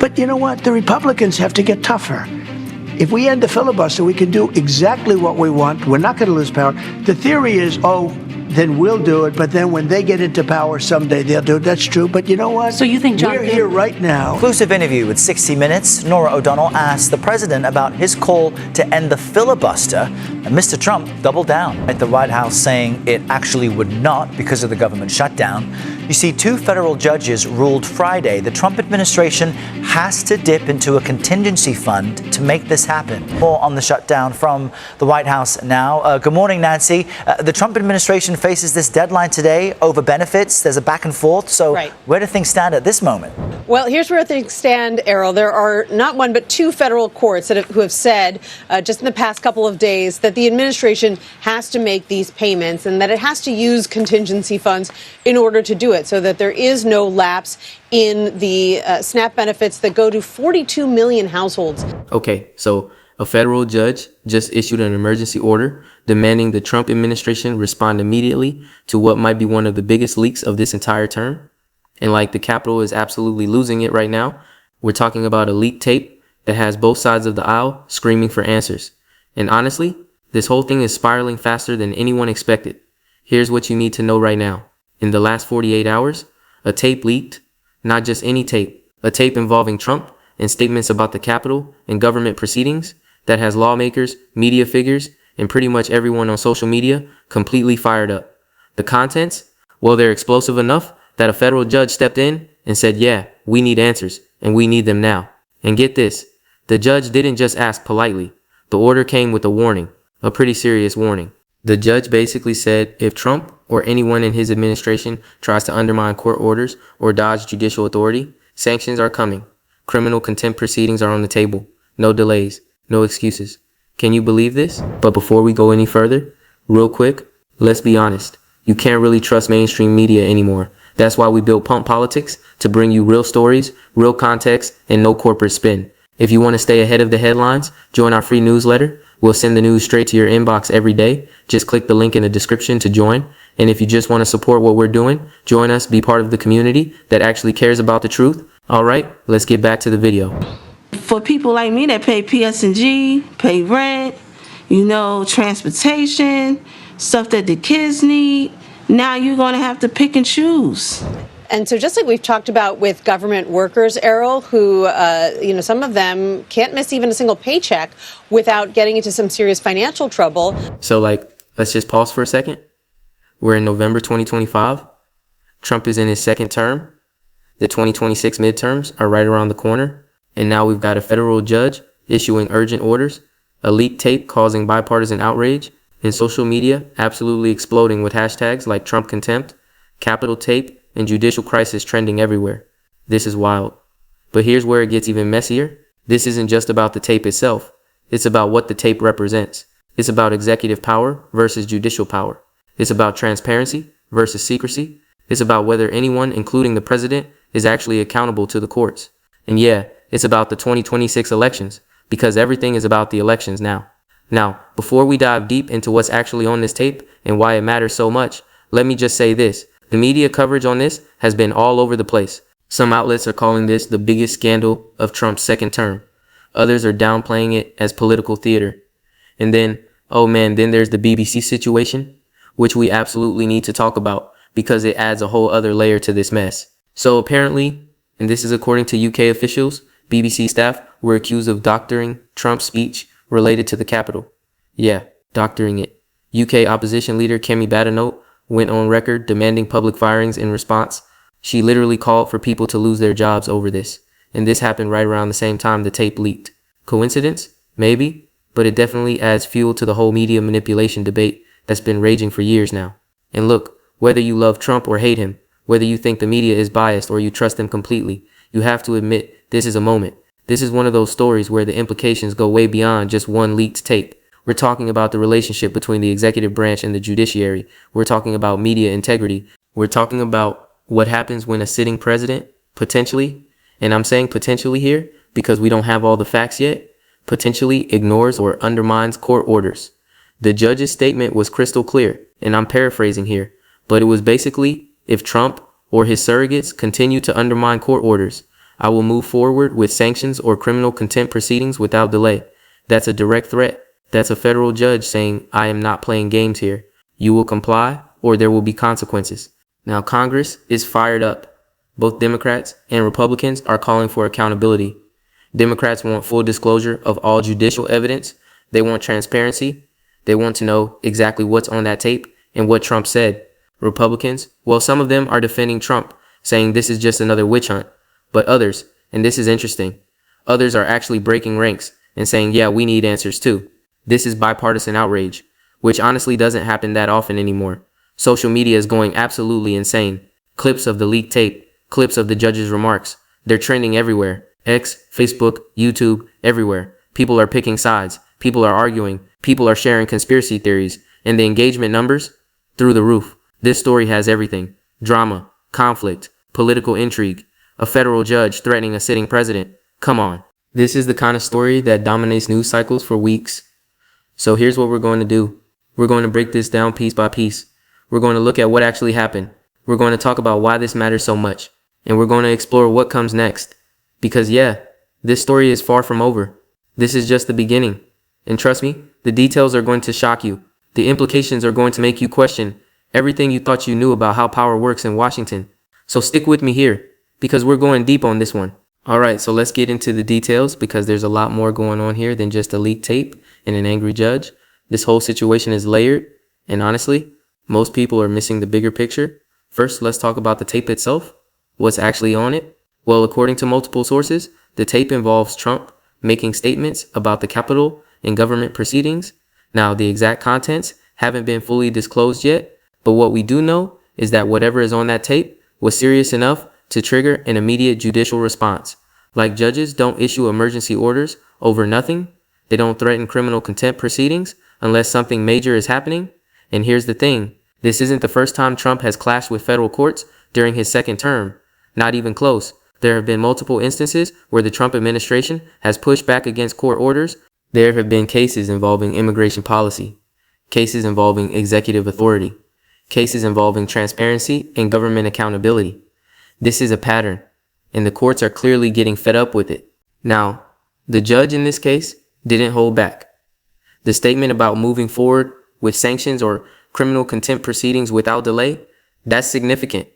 But you know what? The Republicans have to get tougher. If we end the filibuster, we can do exactly what we want. We're not going to lose power. The theory is, then we'll do it. But then when they get into power someday, they'll do it. That's true. But you know what? So you think we're here right now. Exclusive interview with 60 Minutes. Norah O'Donnell asked the president about his call to end the filibuster. And Mr. Trump doubled down at the White House, saying it actually would not because of the government shutdown. You see, 2 federal judges ruled Friday the Trump administration has to dip into a contingency fund to make this happen. More on the shutdown from the White House now. Good morning, Nancy. The Trump administration faces this deadline today over benefits. There's a back and forth. So Where do things stand at this moment? Well, here's where things stand, Errol. There are not one but 2 federal courts who have said just in the past couple of days that the administration has to make these payments and that it has to use contingency funds in order to do it, so that there is no lapse in the SNAP benefits that go to 42 million households. Okay, so a federal judge just issued an emergency order demanding the Trump administration respond immediately to what might be one of the biggest leaks of this entire term. And like the Capitol is absolutely losing it right now, we're talking about a leaked tape that has both sides of the aisle screaming for answers. And honestly, this whole thing is spiraling faster than anyone expected. Here's what you need to know right now. In the last 48 hours, a tape leaked, not just any tape, a tape involving Trump and statements about the Capitol and government proceedings that has lawmakers, media figures, and pretty much everyone on social media completely fired up. The contents? Well, they're explosive enough that a federal judge stepped in and said, yeah, we need answers, and we need them now. And get this, the judge didn't just ask politely. The order came with a warning, a pretty serious warning. The judge basically said if Trump or anyone in his administration tries to undermine court orders or dodge judicial authority, sanctions are coming. Criminal contempt proceedings are on the table. No delays, no excuses. Can you believe this? But before we go any further, real quick, let's be honest. You can't really trust mainstream media anymore. That's why we built Pump Politics, to bring you real stories, real context, and no corporate spin. If you want to stay ahead of the headlines, join our free newsletter. We'll send the news straight to your inbox every day. Just click the link in the description to join. And if you just want to support what we're doing, join us, be part of the community that actually cares about the truth. All right, let's get back to the video. For people like me that pay PS&G, pay rent, transportation, stuff that the kids need, now you're going to have to pick and choose. And so just like we've talked about with government workers, Errol, who, some of them can't miss even a single paycheck without getting into some serious financial trouble. So let's just pause for a second. We're in November 2025. Trump is in his second term. The 2026 midterms are right around the corner. And now we've got a federal judge issuing urgent orders, a leaked tape causing bipartisan outrage, and social media absolutely exploding with hashtags like Trump contempt, Capitol tape, and judicial crisis trending everywhere. This is wild. But here's where it gets even messier. This isn't just about the tape itself. It's about what the tape represents. It's about executive power versus judicial power. It's about transparency versus secrecy. It's about whether anyone, including the president, is actually accountable to the courts. And yeah, it's about the 2026 elections, because everything is about the elections now. Now, before we dive deep into what's actually on this tape and why it matters so much, let me just say this. The media coverage on this has been all over the place. Some outlets are calling this the biggest scandal of Trump's second term. Others are downplaying it as political theater. And then, then there's the BBC situation, which we absolutely need to talk about because it adds a whole other layer to this mess. So apparently, and this is according to UK officials, BBC staff were accused of doctoring Trump's speech related to the Capitol. Yeah, doctoring it. UK opposition leader Kemi Badenoch went on record demanding public firings in response. She literally called for people to lose their jobs over this. And this happened right around the same time the tape leaked. Coincidence? Maybe. But it definitely adds fuel to the whole media manipulation debate that's been raging for years now. And look, whether you love Trump or hate him, whether you think the media is biased or you trust them completely, you have to admit this is a moment. This is one of those stories where the implications go way beyond just one leaked tape. We're talking about the relationship between the executive branch and the judiciary. We're talking about media integrity. We're talking about what happens when a sitting president potentially, and I'm saying potentially here because we don't have all the facts yet, potentially ignores or undermines court orders. The judge's statement was crystal clear, and I'm paraphrasing here, but it was basically if Trump or his surrogates continue to undermine court orders, I will move forward with sanctions or criminal contempt proceedings without delay. That's a direct threat. That's a federal judge saying, I am not playing games here. You will comply or there will be consequences. Now, Congress is fired up. Both Democrats and Republicans are calling for accountability. Democrats want full disclosure of all judicial evidence. They want transparency. They want to know exactly what's on that tape and what Trump said. Republicans, well, some of them are defending Trump, saying this is just another witch hunt. But others, and this is interesting, others are actually breaking ranks and saying, yeah, we need answers too. This is bipartisan outrage, which honestly doesn't happen that often anymore. Social media is going absolutely insane. Clips of the leaked tape, clips of the judge's remarks, they're trending everywhere. X, Facebook, YouTube, everywhere. People are picking sides. People are arguing. People are sharing conspiracy theories. And the engagement numbers? Through the roof. This story has everything. Drama, conflict, political intrigue, a federal judge threatening a sitting president. Come on. This is the kind of story that dominates news cycles for weeks. So here's what we're going to do. We're going to break this down piece by piece. We're going to look at what actually happened. We're going to talk about why this matters so much. And we're going to explore what comes next. Because yeah, this story is far from over. This is just the beginning. And trust me, the details are going to shock you. The implications are going to make you question everything you thought you knew about how power works in Washington. So stick with me here, because we're going deep on this one. All right, so let's get into the details, because there's a lot more going on here than just a leaked tape and an angry judge. This whole situation is layered, and honestly, most people are missing the bigger picture. First, let's talk about the tape itself. What's actually on it? Well, according to multiple sources, the tape involves Trump making statements about the Capitol and government proceedings. Now, the exact contents haven't been fully disclosed yet, but what we do know is that whatever is on that tape was serious enough to trigger an immediate judicial response. Like judges don't issue emergency orders over nothing. They don't threaten criminal contempt proceedings unless something major is happening. And here's the thing. This isn't the first time Trump has clashed with federal courts during his second term. Not even close. There have been multiple instances where the Trump administration has pushed back against court orders. There have been cases involving immigration policy, cases involving executive authority, cases involving transparency and government accountability. This is a pattern, and the courts are clearly getting fed up with it. Now, the judge in this case didn't hold back. The statement about moving forward with sanctions or criminal contempt proceedings without delay, that's significant.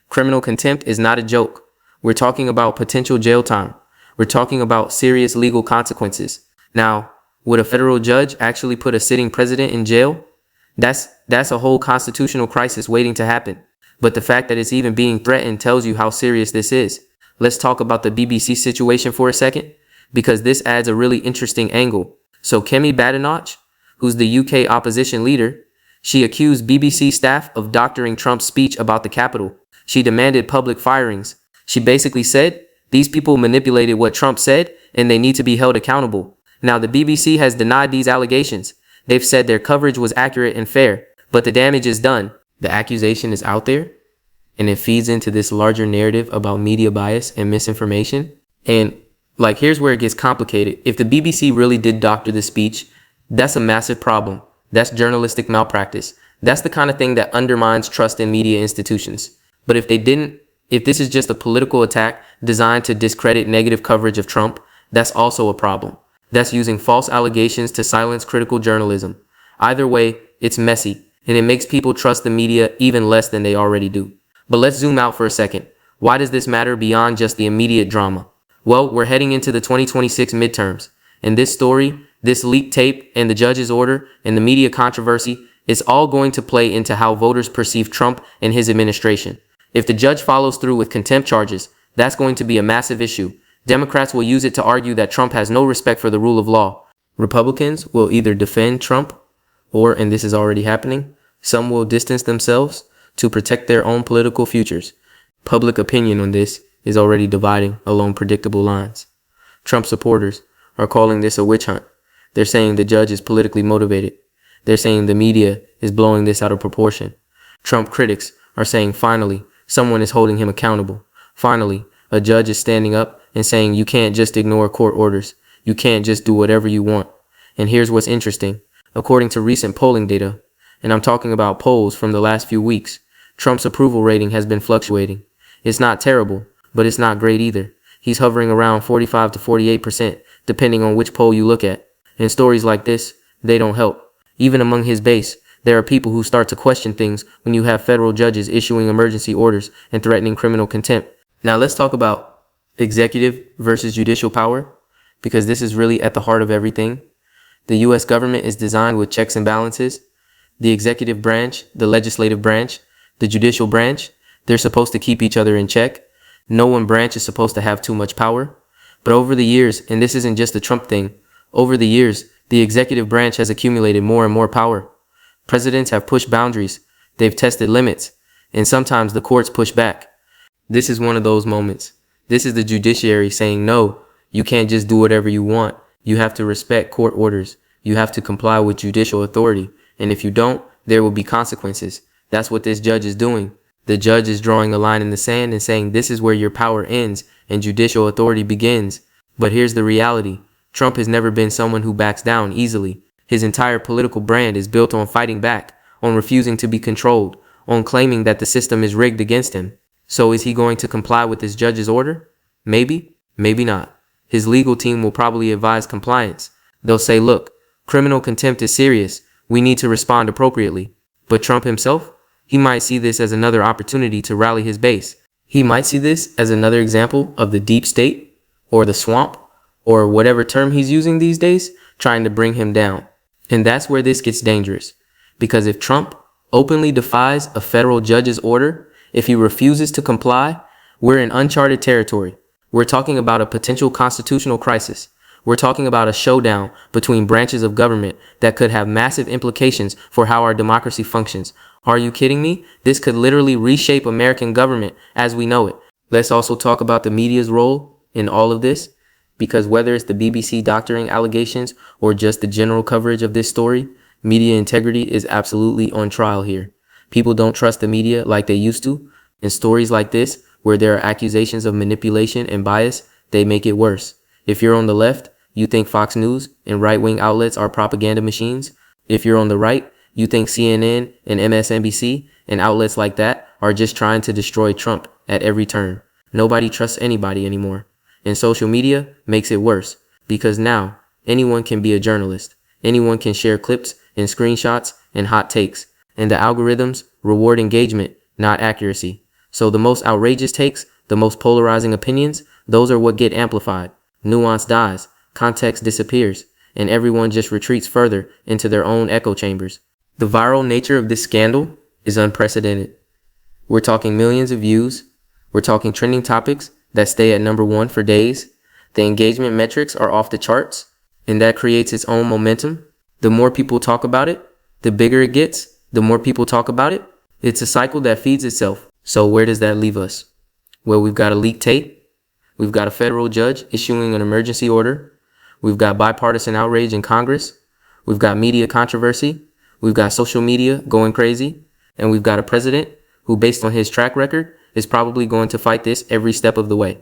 Criminal contempt is not a joke. We're talking about potential jail time. We're talking about serious legal consequences. Now, would a federal judge actually put a sitting president in jail? That's a whole constitutional crisis waiting to happen. But the fact that it's even being threatened tells you how serious this is. Let's talk about the BBC situation for a second, because this adds a really interesting angle. So Kemi Badenoch, who's the UK opposition leader, she accused BBC staff of doctoring Trump's speech about the Capitol. She demanded public firings. She basically said, these people manipulated what Trump said and they need to be held accountable. Now, the BBC has denied these allegations. They've said their coverage was accurate and fair, but the damage is done. The accusation is out there, and it feeds into this larger narrative about media bias and misinformation. And here's where it gets complicated. If the BBC really did doctor the speech, that's a massive problem. That's journalistic malpractice. That's the kind of thing that undermines trust in media institutions. But if they didn't, if this is just a political attack designed to discredit negative coverage of Trump, that's also a problem. That's using false allegations to silence critical journalism. Either way, it's messy, and it makes people trust the media even less than they already do. But let's zoom out for a second. Why does this matter beyond just the immediate drama? Well, we're heading into the 2026 midterms, and this story, this leaked tape, and the judge's order, and the media controversy is all going to play into how voters perceive Trump and his administration. If the judge follows through with contempt charges, that's going to be a massive issue. Democrats will use it to argue that Trump has no respect for the rule of law. Republicans will either defend Trump or, and this is already happening, some will distance themselves to protect their own political futures. Public opinion on this is already dividing along predictable lines. Trump supporters are calling this a witch hunt. They're saying the judge is politically motivated. They're saying the media is blowing this out of proportion. Trump critics are saying finally, someone is holding him accountable. Finally, a judge is standing up and saying you can't just ignore court orders. You can't just do whatever you want. And here's what's interesting. According to recent polling data, and I'm talking about polls from the last few weeks, Trump's approval rating has been fluctuating. It's not terrible, but it's not great either. He's hovering around 45 to 48%, depending on which poll you look at. And stories like this, they don't help. Even among his base, there are people who start to question things when you have federal judges issuing emergency orders and threatening criminal contempt. Now let's talk about executive versus judicial power, because this is really at the heart of everything. The U.S. government is designed with checks and balances. The executive branch, the legislative branch, the judicial branch, they're supposed to keep each other in check. No one branch is supposed to have too much power. But over the years, and this isn't just a Trump thing, over the years, the executive branch has accumulated more and more power. Presidents have pushed boundaries. They've tested limits. And sometimes the courts push back. This is one of those moments. This is the judiciary saying, no, you can't just do whatever you want. You have to respect court orders. You have to comply with judicial authority. And if you don't, there will be consequences. That's what this judge is doing. The judge is drawing a line in the sand and saying this is where your power ends and judicial authority begins. But here's the reality. Trump has never been someone who backs down easily. His entire political brand is built on fighting back, on refusing to be controlled, on claiming that the system is rigged against him. So is he going to comply with this judge's order? Maybe, maybe not. His legal team will probably advise compliance. They'll say, look, criminal contempt is serious. We need to respond appropriately. But Trump himself, he might see this as another opportunity to rally his base. He might see this as another example of the deep state or the swamp or whatever term he's using these days, trying to bring him down. And that's where this gets dangerous. Because if Trump openly defies a federal judge's order, if he refuses to comply, we're in uncharted territory. We're talking about a potential constitutional crisis. We're talking about a showdown between branches of government that could have massive implications for how our democracy functions. Are you kidding me? This could literally reshape American government as we know it. Let's also talk about the media's role in all of this, because whether it's the BBC doctoring allegations or just the general coverage of this story, media integrity is absolutely on trial here. People don't trust the media like they used to. And stories like this, where there are accusations of manipulation and bias, they make it worse. If you're on the left, you think Fox News and right-wing outlets are propaganda machines. If you're on the right, you think CNN and MSNBC and outlets like that are just trying to destroy Trump at every turn. Nobody trusts anybody anymore. And social media makes it worse, because now anyone can be a journalist. Anyone can share clips and screenshots and hot takes. And the algorithms reward engagement, not accuracy. So the most outrageous takes, the most polarizing opinions, those are what get amplified. Nuance dies, context disappears, and everyone just retreats further into their own echo chambers. The viral nature of this scandal is unprecedented. We're talking millions of views. We're talking trending topics that stay at number one for days. The engagement metrics are off the charts, and that creates its own momentum. The more people talk about it, the bigger it gets. The more people talk about it, it's a cycle that feeds itself. So where does that leave us? Well, we've got a leaked tape. We've got a federal judge issuing an emergency order. We've got bipartisan outrage in Congress. We've got media controversy. We've got social media going crazy. And we've got a president who, based on his track record, is probably going to fight this every step of the way.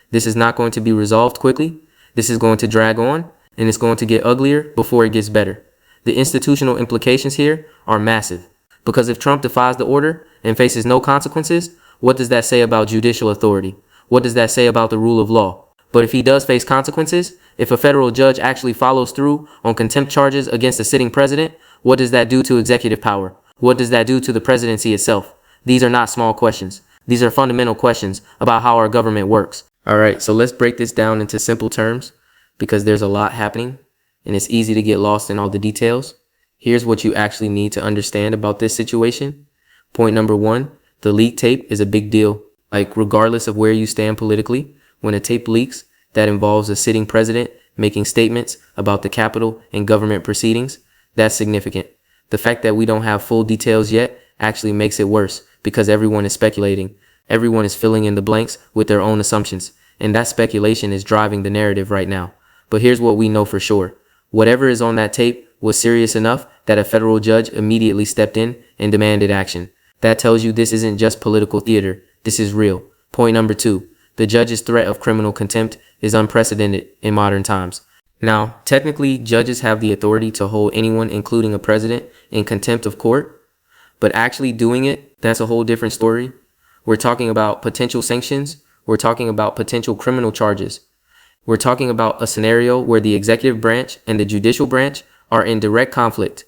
This is not going to be resolved quickly. This is going to drag on, and it's going to get uglier before it gets better. The institutional implications here are massive. Because if Trump defies the order and faces no consequences, what does that say about judicial authority? What does that say about the rule of law? But if he does face consequences, if a federal judge actually follows through on contempt charges against a sitting president, what does that do to executive power? What does that do to the presidency itself? These are not small questions. These are fundamental questions about how our government works. All right, so let's break this down into simple terms, because there's a lot happening and it's easy to get lost in all the details. Here's what you actually need to understand about this situation. Point number one, the leak tape is a big deal. Like, regardless of where you stand politically, when a tape leaks that involves a sitting president making statements about the Capitol and government proceedings, that's significant. The fact that we don't have full details yet actually makes it worse, because everyone is speculating. Everyone is filling in the blanks with their own assumptions, and that speculation is driving the narrative right now. But here's what we know for sure. Whatever is on that tape was serious enough that a federal judge immediately stepped in and demanded action. That tells you this isn't just political theater. This is real. Point number two, the judge's threat of criminal contempt is unprecedented in modern times. Now, technically, judges have the authority to hold anyone, including a president, in contempt of court. But actually doing it, that's a whole different story. We're talking about potential sanctions. We're talking about potential criminal charges. We're talking about a scenario where the executive branch and the judicial branch are in direct conflict.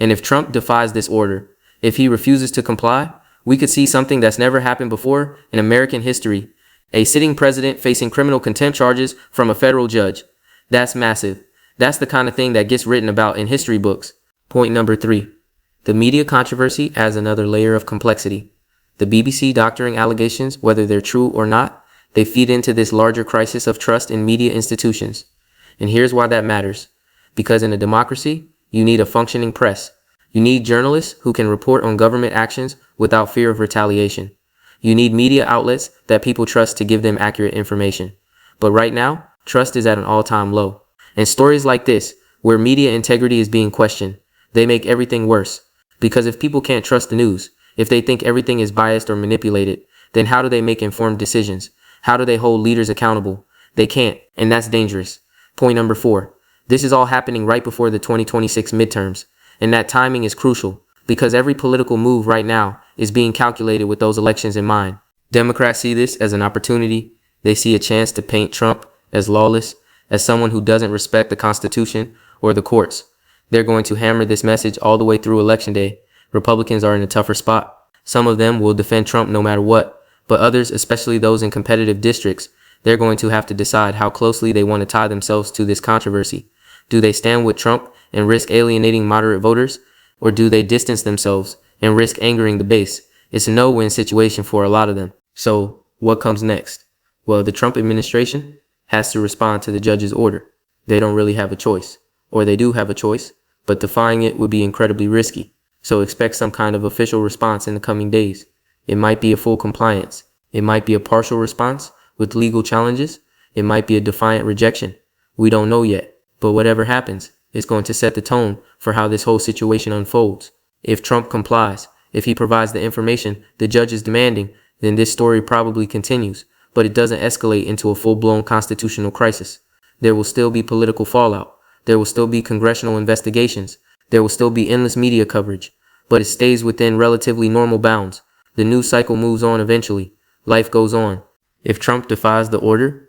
And if Trump defies this order, if he refuses to comply, we could see something that's never happened before in American history. A sitting president facing criminal contempt charges from a federal judge. That's massive. That's the kind of thing that gets written about in history books. Point number 3. The media controversy adds another layer of complexity. The BBC doctoring allegations, whether they're true or not, they feed into this larger crisis of trust in media institutions. And here's why that matters. Because in a democracy, you need a functioning press. You need journalists who can report on government actions without fear of retaliation. You need media outlets that people trust to give them accurate information. But right now, trust is at an all-time low. And stories like this, where media integrity is being questioned, they make everything worse. Because if people can't trust the news, if they think everything is biased or manipulated, then how do they make informed decisions? How do they hold leaders accountable? They can't, and that's dangerous. Point number 4. This is all happening right before the 2026 midterms, and that timing is crucial because every political move right now is being calculated with those elections in mind. Democrats see this as an opportunity. They see a chance to paint Trump as lawless, as someone who doesn't respect the Constitution or the courts. They're going to hammer this message all the way through Election Day. Republicans are in a tougher spot. Some of them will defend Trump no matter what, but others, especially those in competitive districts, they're going to have to decide how closely they want to tie themselves to this controversy. Do they stand with Trump and risk alienating moderate voters, or do they distance themselves and risk angering the base? It's a no-win situation for a lot of them. So what comes next? Well, the Trump administration has to respond to the judge's order. They don't really have a choice, or they do have a choice, but defying it would be incredibly risky. So expect some kind of official response in the coming days. It might be a full compliance. It might be a partial response with legal challenges. It might be a defiant rejection. We don't know yet, but whatever happens, it's going to set the tone for how this whole situation unfolds. If Trump complies, if he provides the information the judge is demanding, then this story probably continues, but it doesn't escalate into a full-blown constitutional crisis. There will still be political fallout. There will still be congressional investigations. There will still be endless media coverage, but it stays within relatively normal bounds. The news cycle moves on eventually. Life goes on. If Trump defies the order,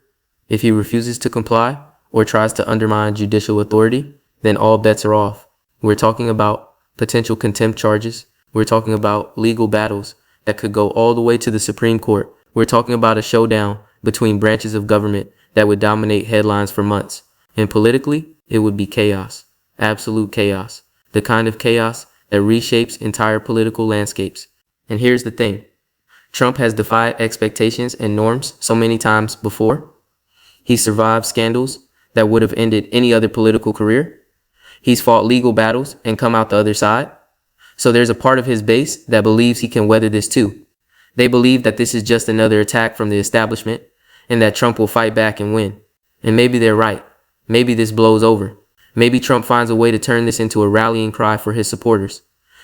if he refuses to comply, or tries to undermine judicial authority, then all bets are off. We're talking about potential contempt charges. We're talking about legal battles that could go all the way to the Supreme Court. We're talking about a showdown between branches of government that would dominate headlines for months. And politically, it would be chaos. Absolute chaos. The kind of chaos that reshapes entire political landscapes. And here's the thing. Trump has defied expectations and norms so many times before. He survived scandals that would have ended any other political career. He's fought legal battles and come out the other side. So there's a part of his base that believes he can weather this too. They believe that this is just another attack from the establishment and that Trump will fight back and win. And maybe they're right. Maybe this blows over. Maybe Trump finds a way to turn this into a rallying cry for his supporters.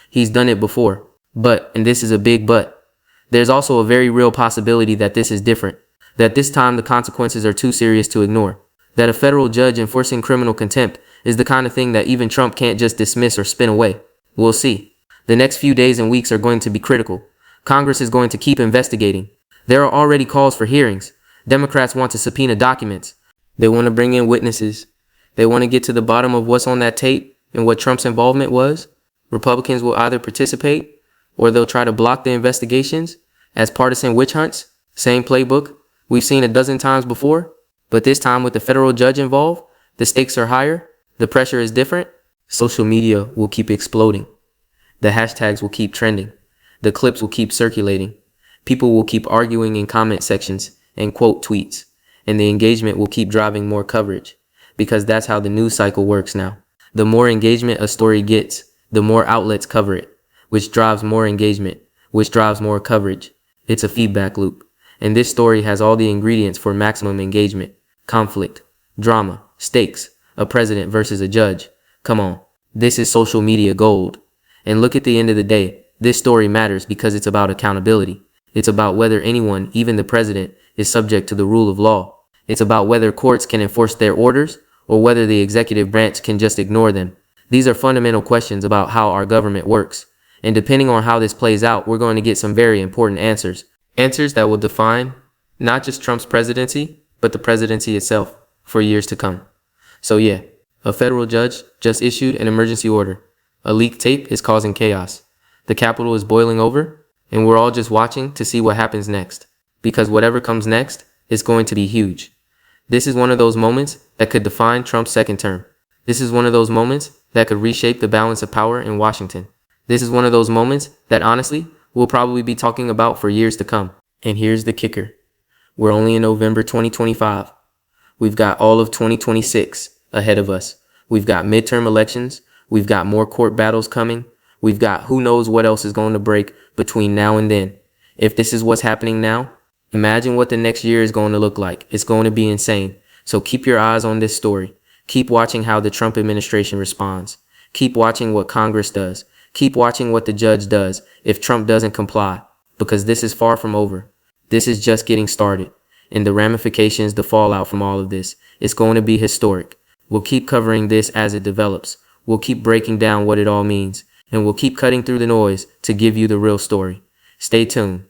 He's done it before. But, and this is a big but, there's also a very real possibility that this is different. That this time the consequences are too serious to ignore. That a federal judge enforcing criminal contempt is the kind of thing that even Trump can't just dismiss or spin away. We'll see. The next few days and weeks are going to be critical. Congress is going to keep investigating. There are already calls for hearings. Democrats want to subpoena documents. They want to bring in witnesses. They want to get to the bottom of what's on that tape and what Trump's involvement was. Republicans will either participate or they'll try to block the investigations as partisan witch hunts. Same playbook we've seen a dozen times before, but this time with the federal judge involved, the stakes are higher, the pressure is different. Social media will keep exploding. The hashtags will keep trending. The clips will keep circulating. People will keep arguing in comment sections and quote tweets, and the engagement will keep driving more coverage, because that's how the news cycle works now. The more engagement a story gets, the more outlets cover it, which drives more engagement, which drives more coverage. It's a feedback loop. And this story has all the ingredients for maximum engagement, conflict, drama, stakes, a president versus a judge. Come on, this is social media gold. And look, at the end of the day, this story matters because it's about accountability. It's about whether anyone, even the president, is subject to the rule of law. It's about whether courts can enforce their orders or whether the executive branch can just ignore them. These are fundamental questions about how our government works. And depending on how this plays out, we're going to get some very important answers. Answers that will define Not just Trump's presidency, but the presidency itself for years to come. So yeah, a federal judge just issued an emergency order. A leaked tape is causing chaos. The Capitol is boiling over, and we're all just watching to see what happens next. Because whatever comes next is going to be huge. This is one of those moments that could define Trump's second term. This is one of those moments that could reshape the balance of power in Washington. This is one of those moments that honestly, we'll probably be talking about for years to come. And here's the kicker. We're only in November 2025. We've got all of 2026 ahead of us. We've got midterm elections. We've got more court battles coming. We've got who knows what else is going to break between now and then. If this is what's happening now, imagine what the next year is going to look like. It's going to be insane. So keep your eyes on this story. Keep watching how the Trump administration responds. Keep watching what Congress does. Keep watching what the judge does if Trump doesn't comply, because this is far from over. This is just getting started. And the ramifications, the fallout from all of this, it's going to be historic. We'll keep covering this as it develops. We'll keep breaking down what it all means. And we'll keep cutting through the noise to give you the real story. Stay tuned.